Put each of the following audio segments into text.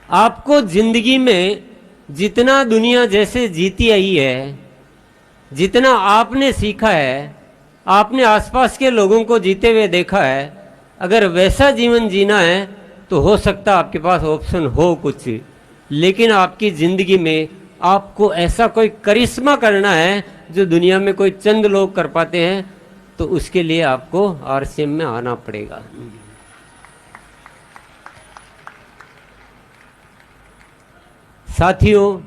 आपको जिंदगी में जितना दुनिया जैसे जीती आई है, जितना आपने सीखा है, आपने आसपास के लोगों को जीते हुए देखा है, अगर वैसा जीवन जीना है तो हो सकता है आपके पास ऑप्शन हो कुछ, लेकिन आपकी ज़िंदगी में आपको ऐसा कोई करिश्मा करना है जो दुनिया में कोई चंद लोग कर पाते हैं, तो उसके लिए आपको आरसीएम में आना पड़ेगा। साथियों,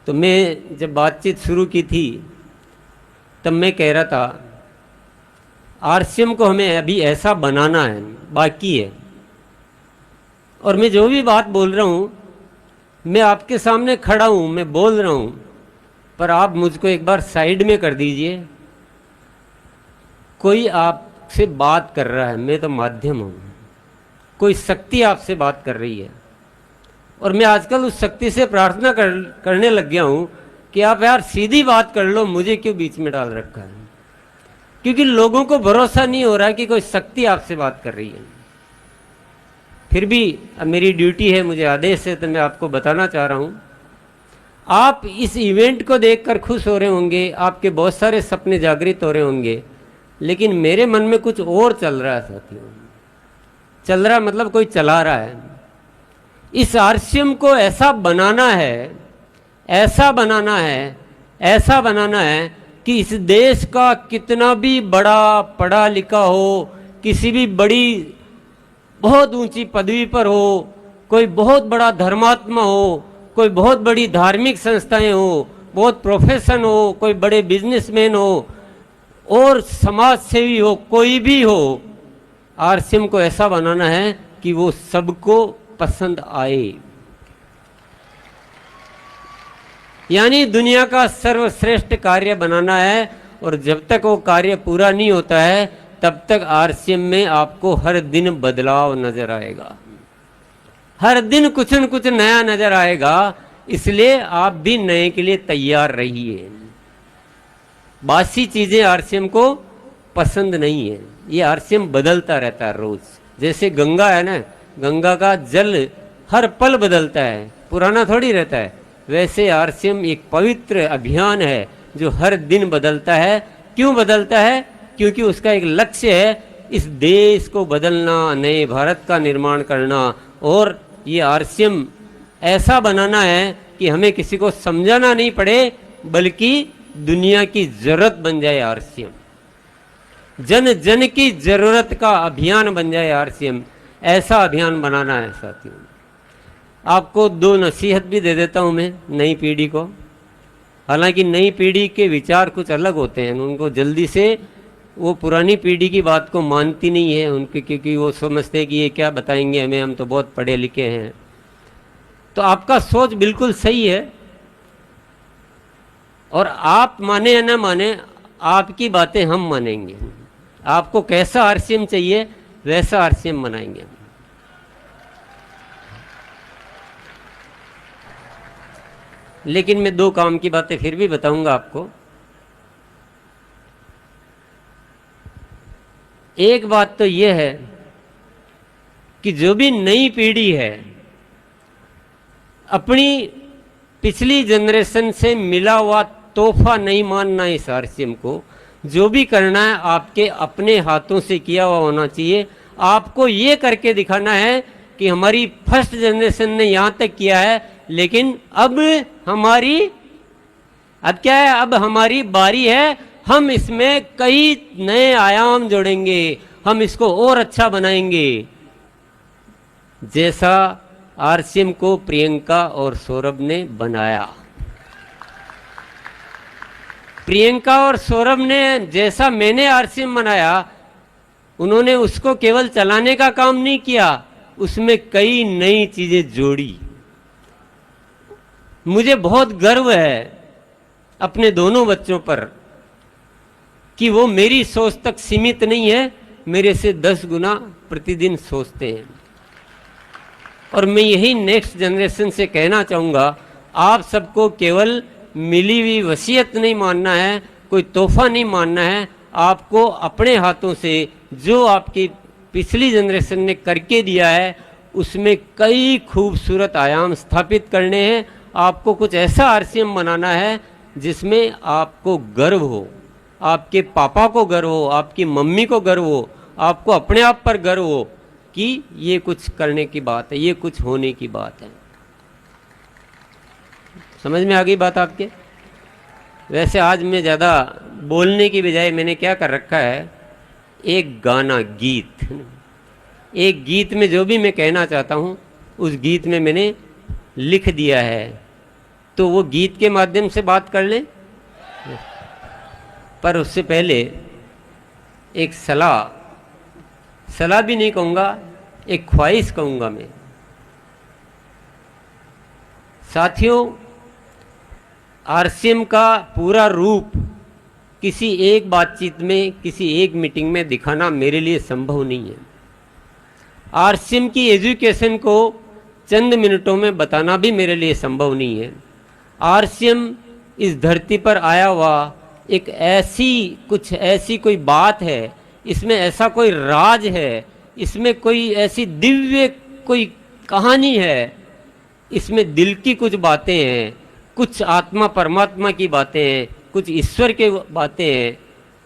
तो मैं जब बातचीत शुरू की थी तब मैं कह रहा था आरसीएम को हमें अभी ऐसा बनाना है, बाकी है। और मैं जो भी बात बोल रहा हूँ, मैं आपके सामने खड़ा हूँ, मैं बोल रहा हूँ, पर आप मुझको एक बार साइड में कर दीजिए। कोई आपसे बात कर रहा है, मैं तो माध्यम हूँ, कोई शक्ति आपसे बात कर रही है, और मैं आजकल उस शक्ति से प्रार्थना करने लग गया हूँ कि आप यार सीधी बात कर लो, मुझे क्यों बीच में डाल रखा है। क्योंकि लोगों को भरोसा नहीं हो रहा कि कोई शक्ति आपसे बात कर रही है। फिर भी अब मेरी ड्यूटी है, मुझे आदेश है, तो मैं आपको बताना चाह रहा हूँ। आप इस इवेंट को देखकर खुश हो रहे होंगे, आपके बहुत सारे सपने जागृत हो रहे होंगे, लेकिन मेरे मन में कुछ और चल रहा है साथियों। चल रहा मतलब कोई चला रहा है। इस आरसीएम को ऐसा बनाना है, ऐसा बनाना है, ऐसा बनाना है कि इस देश का कितना भी बड़ा पढ़ा लिखा हो, किसी भी बड़ी बहुत ऊंची पदवी पर हो, कोई बहुत बड़ा धर्मात्मा हो, कोई बहुत बड़ी धार्मिक संस्थाएं हो, बहुत प्रोफेशन हो, कोई बड़े बिजनेसमैन हो और समाज सेवी हो, कोई भी हो, आरसीएम को ऐसा बनाना है कि वो सबको पसंद आए। यानी दुनिया का सर्वश्रेष्ठ कार्य बनाना है, और जब तक वो कार्य पूरा नहीं होता है तब तक आरसीएम में आपको हर दिन बदलाव नजर आएगा, हर दिन कुछ न कुछ नया नजर आएगा। इसलिए आप भी नए के लिए तैयार रहिए। बासी चीजें आरसीएम को पसंद नहीं है। ये आरसीएम बदलता रहता है रोज। जैसे गंगा है ना, गंगा का जल हर पल बदलता है, पुराना थोड़ी रहता है। वैसे आरसीएम एक पवित्र अभियान है जो हर दिन बदलता है। क्यों बदलता है? क्योंकि उसका एक लक्ष्य है, इस देश को बदलना, नए भारत का निर्माण करना। और ये आरसीएम ऐसा बनाना है कि हमें किसी को समझाना नहीं पड़े, बल्कि दुनिया की जरूरत बन जाए आरसीएम, जन जन की जरूरत का अभियान बन जाए आरसीएम। ऐसा अभियान बनाना है साथियों। आपको दो नसीहत भी दे देता हूं मैं नई पीढ़ी को। हालांकि नई पीढ़ी के विचार कुछ अलग होते हैं, उनको जल्दी से वो पुरानी पीढ़ी की बात को मानती नहीं है उनके, क्योंकि वो समझते हैं कि ये क्या बताएंगे हमें, हम तो बहुत पढ़े लिखे हैं। तो आपका सोच बिल्कुल सही है, और आप माने या ना माने, आपकी बातें हम मानेंगे। आपको कैसा आरसीएम चाहिए वैसा आरसीएम बनाएंगे। लेकिन मैं दो काम की बातें फिर भी बताऊंगा आपको। एक बात तो यह है कि जो भी नई पीढ़ी है, अपनी पिछली जनरेशन से मिला हुआ तोहफा नहीं मानना इस आरसीएम को। जो भी करना है आपके अपने हाथों से किया हुआ होना चाहिए। आपको ये करके दिखाना है कि हमारी फर्स्ट जनरेशन ने यहाँ तक किया है, लेकिन अब क्या है, अब हमारी बारी है। हम इसमें कई नए आयाम जोड़ेंगे, हम इसको और अच्छा बनाएंगे। जैसा आरसीएम को प्रियंका और सौरभ ने बनाया, प्रियंका और सौरभ ने जैसा मैंने आरसीएम बनाया, उन्होंने उसको केवल चलाने का काम नहीं किया, उसमें कई नई चीजें जोड़ी। मुझे बहुत गर्व है अपने दोनों बच्चों पर कि वो मेरी सोच तक सीमित नहीं है, मेरे से 10 गुना प्रतिदिन सोचते हैं। और मैं यही नेक्स्ट जनरेशन से कहना चाहूँगा, आप सबको केवल मिली हुई वसीयत नहीं मानना है, कोई तोहफा नहीं मानना है। आपको अपने हाथों से जो आपकी पिछली जनरेशन ने करके दिया है उसमें कई खूबसूरत आयाम स्थापित करने हैं। आपको कुछ ऐसा आरसीएम बनाना है जिसमें आपको गर्व हो, आपके पापा को गर्व हो, आपकी मम्मी को गर्व हो, आपको अपने आप पर गर्व हो कि ये कुछ करने की बात है, ये कुछ होने की बात है। समझ में आ गई बात आपके? वैसे आज मैं ज़्यादा बोलने की बजाय मैंने क्या कर रखा है, एक गाना, गीत, एक गीत में जो भी मैं कहना चाहता हूँ उस गीत में मैंने लिख दिया है, तो वो गीत के माध्यम से बात कर लें। पर उससे पहले एक सलाह भी नहीं कहूँगा, एक ख्वाहिश कहूँगा मैं। साथियों, आरसीएम का पूरा रूप किसी एक बातचीत में, किसी एक मीटिंग में दिखाना मेरे लिए संभव नहीं है। आरसीएम की एजुकेशन को चंद मिनटों में बताना भी मेरे लिए संभव नहीं है। आरसीएम इस धरती पर आया हुआ एक ऐसी कोई बात है, इसमें ऐसा कोई राज है, इसमें कोई ऐसी दिव्य कोई कहानी है, इसमें दिल की कुछ बातें हैं, कुछ आत्मा परमात्मा की बातें हैं, कुछ ईश्वर की बातें हैं।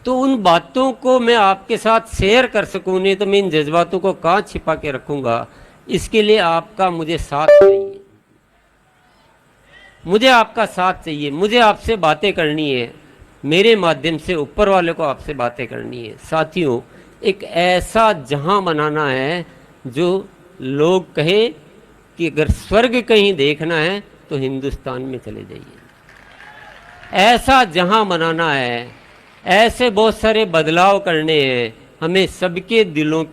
तो उन बातों को मैं आपके साथ शेयर कर सकूँ, नहीं तो मैं इन जज्बातों को कहाँ छिपा के रखूँगा। इसके लिए आपका मुझे साथ चाहिए, मुझे आपका साथ चाहिए, मुझे आपसे बातें करनी है, मेरे माध्यम से ऊपर वाले को आपसे बातें करनी है। साथियों, एक ऐसा जहां बनाना है जो लोग कहें कि अगर स्वर्ग कहीं देखना है तो हिंदुस्तान में चले जाइए। ऐसा जहां बनाना है, ऐसे बहुत सारे बदलाव करने हैं, हमें सबके दिलों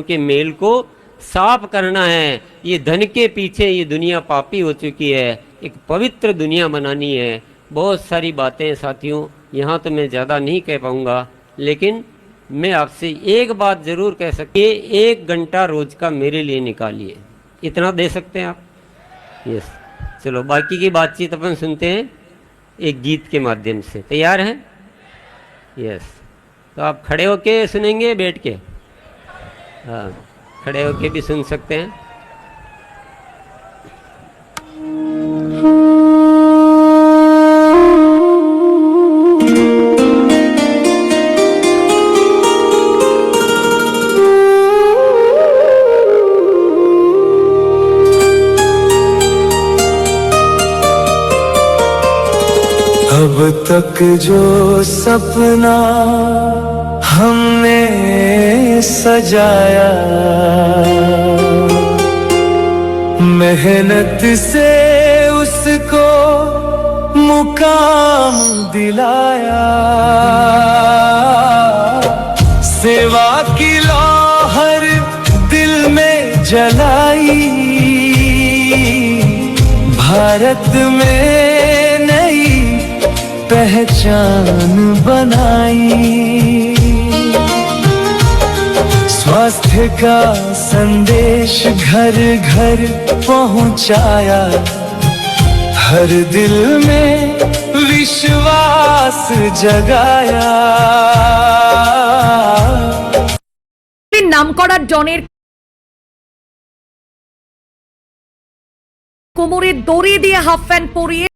के मेल को साफ करना है। ये धन के पीछे ये दुनिया पापी हो चुकी है, एक पवित्र दुनिया बनानी है। बहुत सारी बातें साथियों, यहाँ तो मैं ज़्यादा नहीं कह पाऊँगा, लेकिन मैं आपसे एक बात ज़रूर कह सकती, 1 घंटा रोज का मेरे लिए निकालिए। इतना दे सकते हैं आप? यस। चलो बाकी की बातचीत अपन सुनते हैं एक गीत के माध्यम से। तैयार हैं? यस। तो आप खड़े होके सुनेंगे, बैठ के? हाँ, खड़े होके भी सुन सकते हैं। अब तक जो सपना हमने सजाया, मेहनत से उसको मुकाम दिलाया, सेवा की लौहर दिल में जलाई, भारत में नई पहचान बनाई, स्वास्थ्य का संदेश घर घर पहुंचाया, हर दिल में विश्वास जगाया। नामकरा डॉनेर কোমরে দড়ি দিয়ে হাফ প্যান্ট পরিয়ে